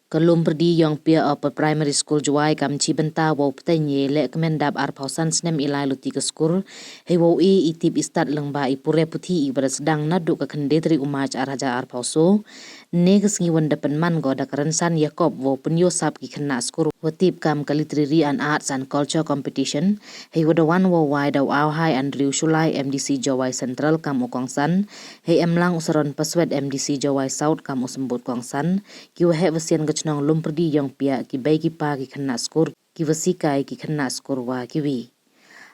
Kalum perdi yang pia apa primary school juai kam ci benta wo ptenye le kemendap ar pausan snem ilai luti ke skur he wo itip istat lengba ipure puthi ibra sedang nadu ke kendetri umaj ar haja ar pauso ne kesngi wanda penman go da karansan Yakob wo penyosap ki kena skur watip kam kalitriri an arts and culture competition he wada wan wo wai daw aw hai Andrew Shulai MDC Jawai Central kam ukongsan he emlang usaron paswed MDC Jawai South kam usembut kongsan ki he wasian nong lumperdi yang pia ki bai ki pa ki kena skor ki wasikai ki kena skor wa ki wi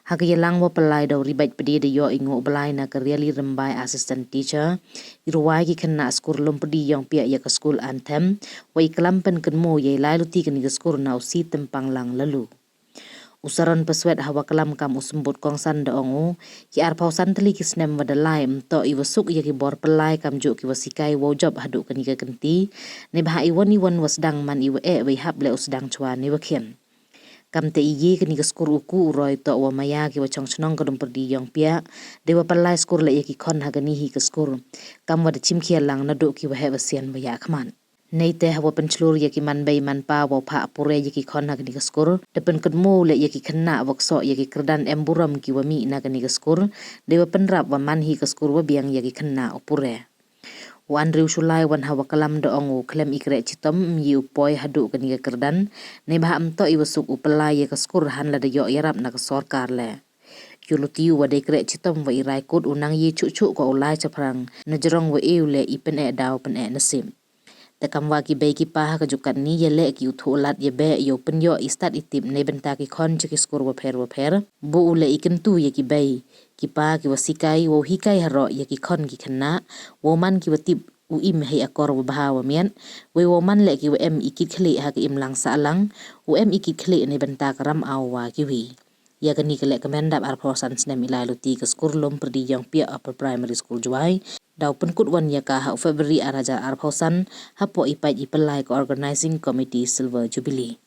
hak yelang wa pelai daw ribat pedi de yo ingo belai na ke really rembai assistant teacher irwai ki kena skor lumperdi yang pia ya ke school anthem wa iklampen kenmo ye lai luti ke ni skor na usi tempang lang lalu usaran peswet hawa kelam kam usembut kongsan de ongu ki ar pausan teli ki snem wadalai mto iwasuk ya ki bor pelai kam juk ki wasikai wo job hadu kani ke kenti ne bah iwan wasdang man iwe we hab le usdang chwa ne wakhen kam te iyi kani ke skur uku uroi to wa maya ki wa chongchnong kadum perdi yong pia dewa pelai skur le ya ki khon hagani hi ke skur kam wada chimkhia lang na do ki wa he wasian maya khman nei te hawa penclur ya ki man bay man pa wa pha pure ya ki khon na kani skur depen kedmo le ya ki kena wakso ya ki kerdan emburam ki wa mi na kani skur dewa penrap wa man hi skur wa biang ya ki kena opure wa Andrew Shulai wan hawa kalam do ongu klem ikre chitom yi upoi hadu kani kerdan nei bah am to iwasuk upela ya skur han la de yo yarap na sorkar le Yuluti wa dekre chitom wa irai kod unang yi cucu ko ulai chaprang na jerong wa eule ipen daw pen nasim takam wa ki bai ki pa ka jukan ni ye le ki utholat ye be yo pen yo istat itip ne benta ki khon chiki skur wa pher bu ule iken tu ye ki bai ki pa ki wasikai wo hikai haro ye ki khon ki khana wo man ki watip u im he akor wa bahawa mian we wo man le ki wa em ikit khli ha ki im lang sa lang u em ikit khli ne benta karam awa ki wi ya kani kele kemendap ar prosan snem ilai luti ke skur lom perdi yang pia upper primary school juai daw penkut wan ya ka ha February araja ar pausan hapo ipai ipelai ko organizing committee silver jubilee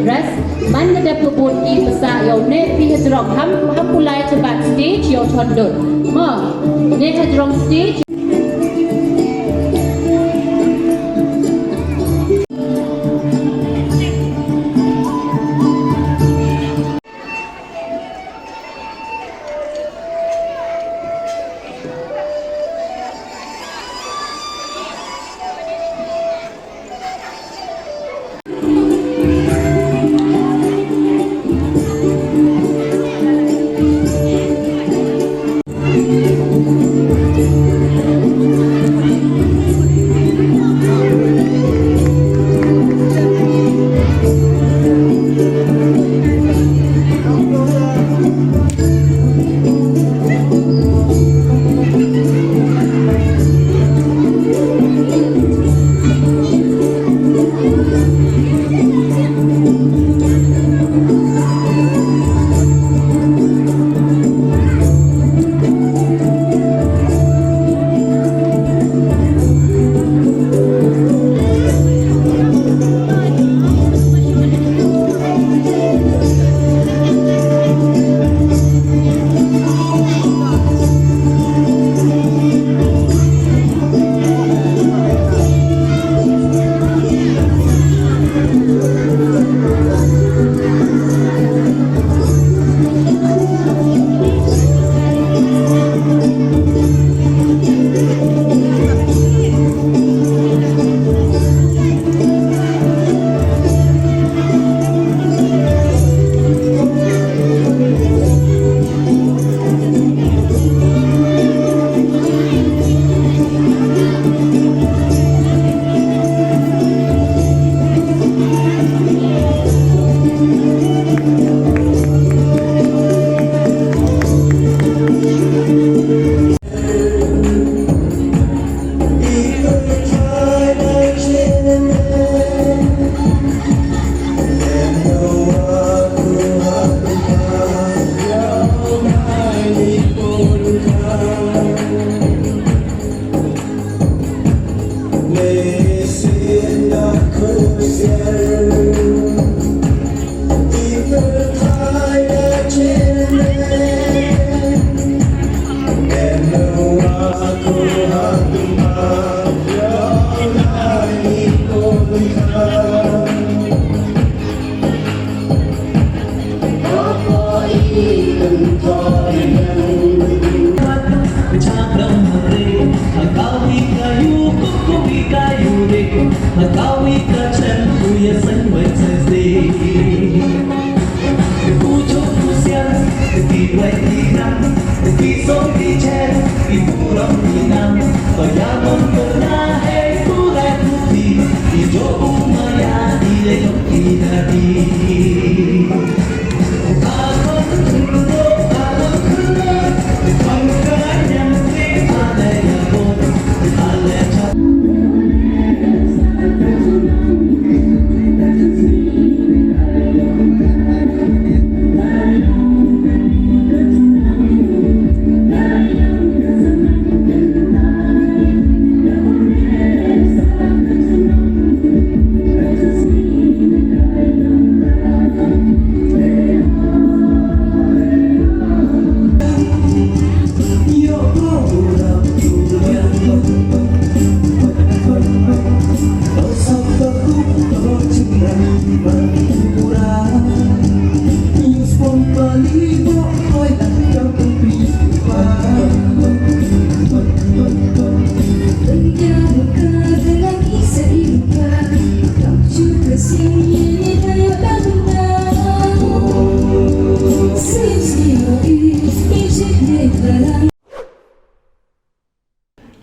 dress man da pebun I pesak yo ne pi hedrong ham pulai to backstage yo tondon ma ne hedrong stage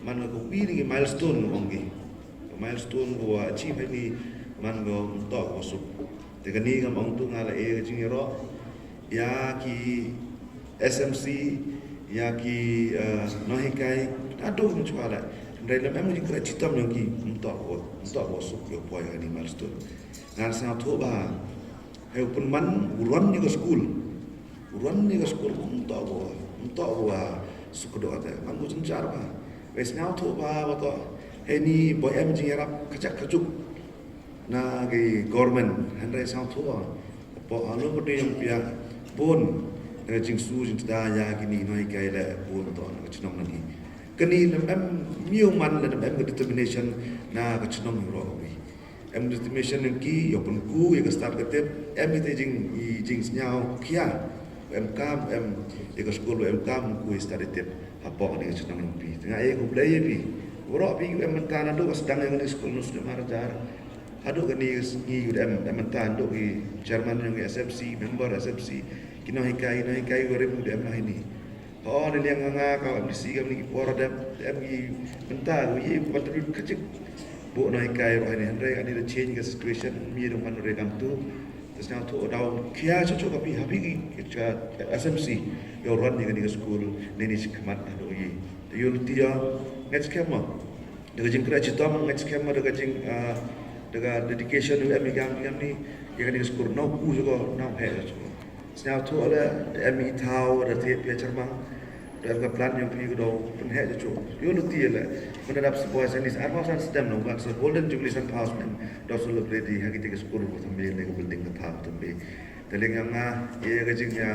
Man go pili milestone ongi milestone go achieve ni man go to go su te kani ngam ong tu ngala e jing ro ya ki SMC ya ki nohikai ado mencuala dari lem jing kra citam yang ki to go su yo boy ni milestone ngal sa to ba he pun man uran ni go school to go su ko do ata man go cencar ba wes ngau tu ba wato heni boy em jing rap kacak kajuk na ge government handai sang tu ba po alo pede yang pia bon jing su jing da ya gini noi kai la bon to na chinom na ni kani em miu man la em determination na ka chinom ro bi em determination ki yo pun ku ye ka start ka tep em te jing nyau kia em kam em ye ka school em kam ku start tep apa ni sedang pi tengah ko play pi ora pi em mentan ado sedang yang ni school nus de marjar ado ni em mentan do ki chairman yang SMC member SMC kino hikai gore mu de em lah ini oh ni yang nga ka MDC kam ni pora de em ki mentan ye patut kecik bu no hikai ro ni andre ani de change the situation mi do man re kam tu terus now tu daun kia cucu kapi habi ki SMC yo run ni school ni kemat ado ye yo dia next kema de jing kra citam next kema de jing de dedication em gam ni ye ni school no ku jo no he jo now tu ada em tau ada te pe cermang dan plan yang pi do pen he jo yo dia la menadap sebuah senis armasan sedem no kan so golden jubilee empowerment do celebrate di hagi te school ko tambe le ko building ka thap tambe telinga nga ye ga jing ya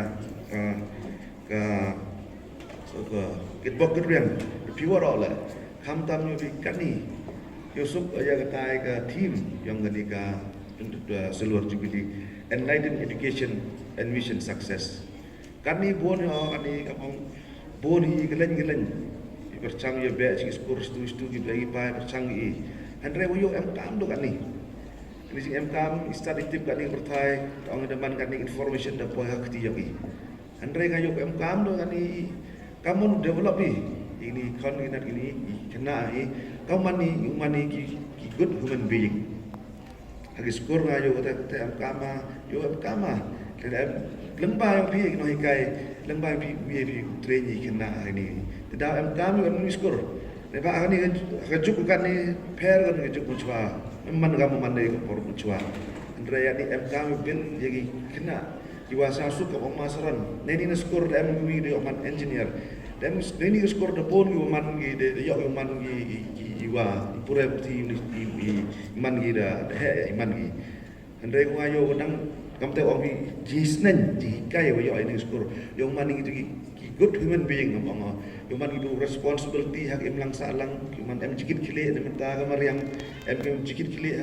ka so ka kitbok kedrian piwa ro la kham tam yo bi kani yo sup ya ka tai ka team yang gani ka seluruh jubilee enlightened education and mission success kani bon yo kani kapong bon hi gelen bercang yo be sing skor stu gi lagi pai bercang i andre yo em kam do kani ini sing em kam study tip kani bertai ong deman kani information da poy hak ti yo i andre kayo em kam do kani kamu develop ini kon ini kena kau mani ki good human being hagi skor ngayo te em kama dan lembah yang pi no hikai lembah pi training kena ini tidak em kami kan ni skor ne ba ni kajuk kan ni pair kan kajuk mucwa man kamu mandai ko por mucwa andre ya ni em kami bil yagi kena jiwasa su ka masaran ne ni skor em wi de man engineer dan ni skor de pon yu man gi de yo man gi jiwa pura putih iman kita dah iman kita. Hendai kau ayo kadang kamu tahu orang jisnen jikai ayo ini skor. Yang mana itu good human being ngomong. Yang mana itu responsibility hak emlang salang. Yang mana em jikit kili, em mentah kamar yang em jikit kili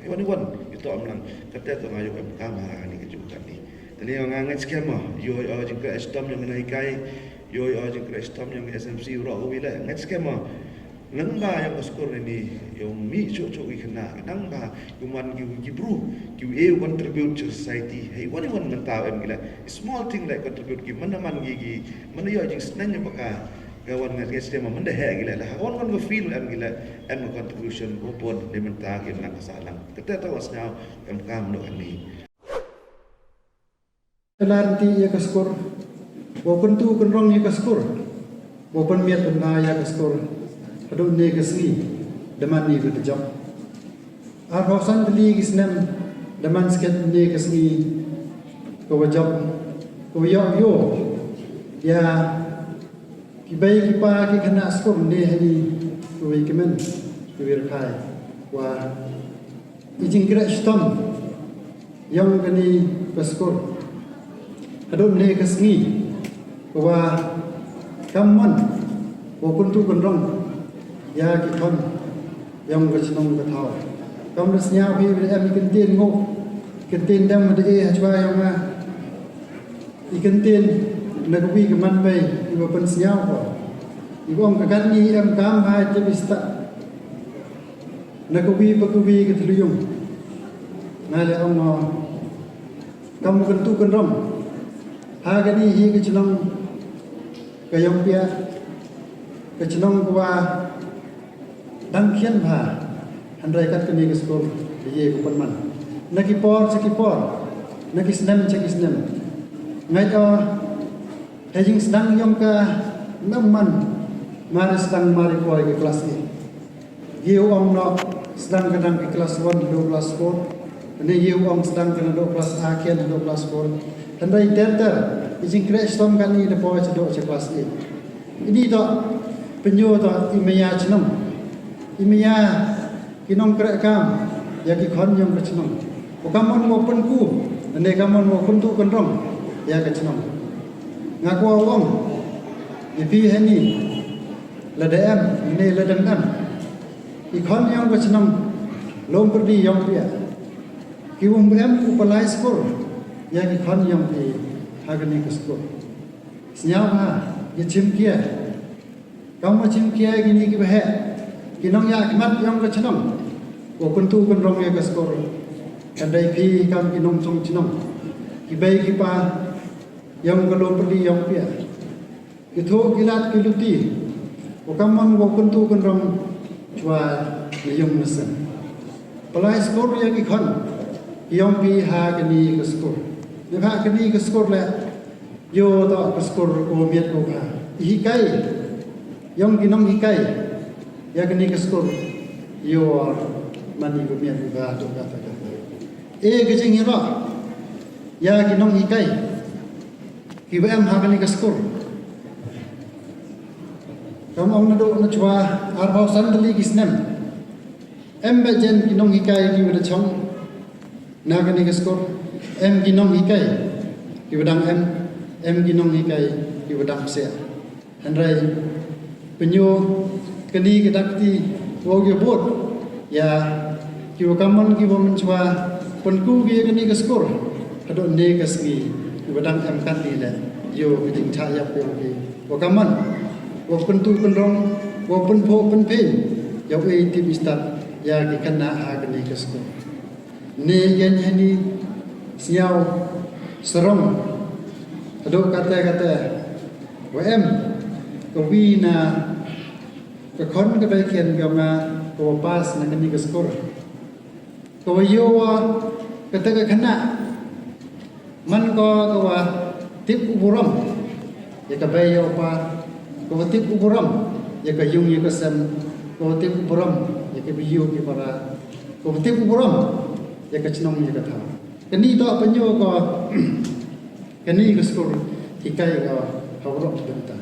Iwan itu amlang kata tu ngajuk kamar ni kejukan ni. Tadi yang ngangat skema yo jengka estam yang naikai yo jengka estam yang SMC ura bila ngat skema lengba yang skor ini yang mi cucu ikna nangba human gibru you contribute to society hey one mentau em gila small thing like contribute ki mana man gigi mana yo jeng senanya baka kawan ngat sistem mana dah gila lah kawan feel em gila em contribution upon di mentah ki nak salang kita tahu asnya em kam do ni Lanti ya skor, walaupun tu kenrong ya skor, walaupun miat tengah ya skor, aduh ni kesini, deman ni berjam. Arhosan beli kisnem, deman sikit ni kesini, kau jam, kau yo, ya, kibai kipa kena skor ni hari, kau ikemen, kau berkai, wah, ijin kira istam, yang kini skor. Adon ne kasngi bahwa kaman walaupun tu kendrong ya kita yang bersenang bertahu kamu resnya bi em kentin ngo kentin dam de hajwa yang ikentin nagwi keman bay ibu pensnya ko ibu ang kagani em kam ha je bista nagwi pagwi ketluyung ngale ang kamu kentu kendrong Hagani hi kecenong kayong pia kecenong kuwa dangkian ba handrai kat kene skor ye ku panman nakipor nakisnem ngai to hejing sedang yong ka namman mari sedang mari ko ke kelas ni ye ong no sedang kadang ke kelas 1 do kelas 4 ne ye ong sedang kadang do kelas A kian do kelas 4 Handai denter, izin kira Islam kan ni depo cedok kelas ni. Ini tak penyu tak imaya cenam, imaya kinong kira kam, ya kikon yang kecenam. Bukan mau penku, andai kamu mau kuntu kendrong, ya kecenam. Ngaku awam, ipi hani, ladam, ini ladam. Ikon yang kecenam, lom perdi yang dia. Kiwum em upalai skor. Yang ikon yang di hagani kesko. Senyapa, ya cimkia. Kamu cimkia gini kibah. Kinong ya akmat yang kecenong. Walaupun tu kendrong ya kesko. Andai pi kam kinong song cenong. Kibai kipa yang kalau pergi yang pia. Itu kilat kiluti. Wakaman walaupun tu kendrong cua yang nesen. Pelai skor yang ikon. Yang pi hagani kesko. Lepas kini ke skor le, yo tak ke skor miat ko ha. Hikai, yang kinong hikai, ya kini ke skor, yo mani ko miat ko ha tu kata. Kecing hira, ya kinong hikai, kibam ha kini ke skor. Kamu ang nado na chwa arbausan tali kisnem, bajen kinong hikai ki beda chong, na kini ke skor. Em ginong hikai ki bedang em ginong hikai ki bedang se handrai penyu keni kedakti wo ge bot ya ki wakaman ki wo menchwa penku ki keni ke skor ado ne kasgi ki bedang em kan ni le yo biding cha ya pe ki wakaman wo pentu pendrong wo penpo penpen ya we tim istat ya ki kana ha keni ke skor ne yan hani siau serong aduk kata WM kawi na kakon kebaikan gama kawa pas na kini ke skor kawa yowa kata kena man kawa tip uburam ya kabai yo pa kawa tip uburam ya kayung ya kasem kawa tip uburam ya kabiyo ki para kawa tip uburam ya kacenong ya kata kini tak penyu ko kini ke skor hikai ko hawrok benta